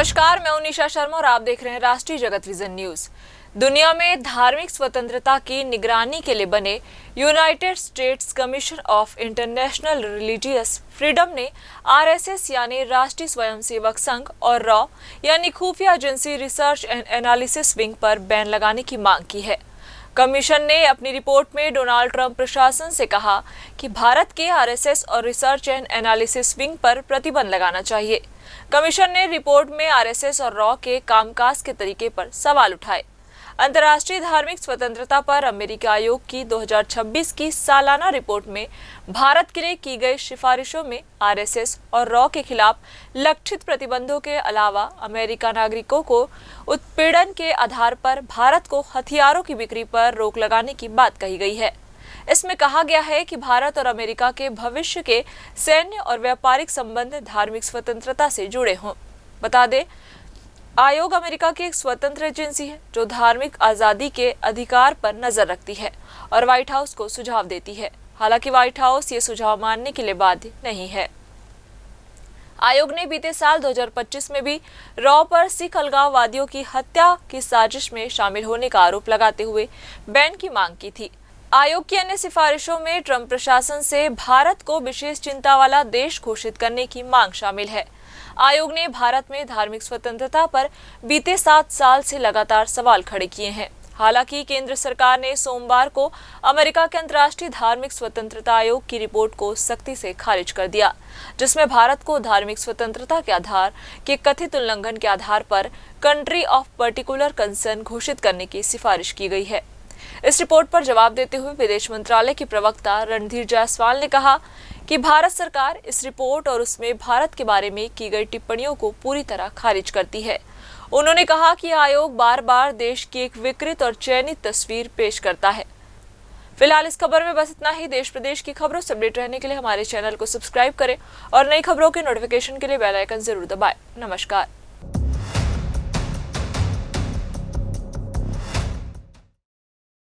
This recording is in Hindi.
नमस्कार, मैं हूं निशा शर्मा और आप देख रहे हैं राष्ट्रीय जगत विजन न्यूज। दुनिया में धार्मिक स्वतंत्रता की निगरानी के लिए बने United states commission of international religious freedom ने आरएसएस यानी राष्ट्रीय स्वयंसेवक संघ और रॉ यानी खुफिया agency research and analysis wing पर बैन लगाने की मांग की है। कमीशन ने अपनी रिपोर्ट में डोनाल्ड ट्रंप प्रशासन से कहा कि भारत के आरएसएस और रिसर्च एंड एनालिसिस विंग पर प्रतिबंध लगाना चाहिए। कमीशन ने रिपोर्ट में आरएसएस और रॉ के कामकाज के तरीके पर सवाल उठाए। अंतर्राष्ट्रीय धार्मिक स्वतंत्रता पर अमेरिकी आयोग की 2026 की सालाना रिपोर्ट में भारत के लिए की गई सिफारिशों में आरएसएस और रॉ के खिलाफ लक्षित प्रतिबंधों के अलावा अमेरिका नागरिकों को उत्पीड़न के आधार पर भारत को हथियारों की बिक्री पर रोक लगाने की बात कही गई है। इसमें कहा गया है कि भारत और अमेरिका के भविष्य के सैन्य और व्यापारिक संबंध धार्मिक स्वतंत्रता से जुड़े हों। बता दें, आयोग अमेरिका की एक स्वतंत्र एजेंसी है जो धार्मिक आजादी के अधिकार पर नजर रखती है और व्हाइट हाउस को सुझाव देती है। हालांकि व्हाइट हाउस ये सुझाव मानने के लिए बाध्य नहीं है। आयोग ने बीते साल 2025 में भी रॉ पर सिख अलगाववादियों की हत्या की साजिश में शामिल होने का आरोप लगाते हुए बैन की मांग की थी। आयोग की अन्य सिफारिशों में ट्रंप प्रशासन से भारत को विशेष चिंता वाला देश घोषित करने की मांग शामिल है। आयोग ने भारत में धार्मिक स्वतंत्रता पर बीते 7 साल से लगातार सवाल खड़े किए हैं। हालांकि केंद्र सरकार ने सोमवार को अमेरिका के अंतर्राष्ट्रीय धार्मिक स्वतंत्रता आयोग की रिपोर्ट को सख्ती से खारिज कर दिया, जिसमें भारत को धार्मिक स्वतंत्रता के आधार के कथित उल्लंघन के आधार पर कंट्री ऑफ पर्टिकुलर कंसर्न घोषित करने की सिफारिश की गई है। इस रिपोर्ट पर जवाब देते हुए विदेश मंत्रालय के प्रवक्ता रणधीर जायसवाल ने कहा कि भारत सरकार इस रिपोर्ट और उसमें भारत के बारे में की गई टिप्पणियों को पूरी तरह खारिज करती है। उन्होंने कहा कि आयोग बार बार देश की एक विकृत और चयनित तस्वीर पेश करता है। फिलहाल इस खबर में बस इतना ही। देश प्रदेश की खबरों से अपडेट रहने के लिए हमारे चैनल को सब्सक्राइब करें और नई खबरों के नोटिफिकेशन के लिए बेल आइकन जरूर दबाएं। नमस्कार।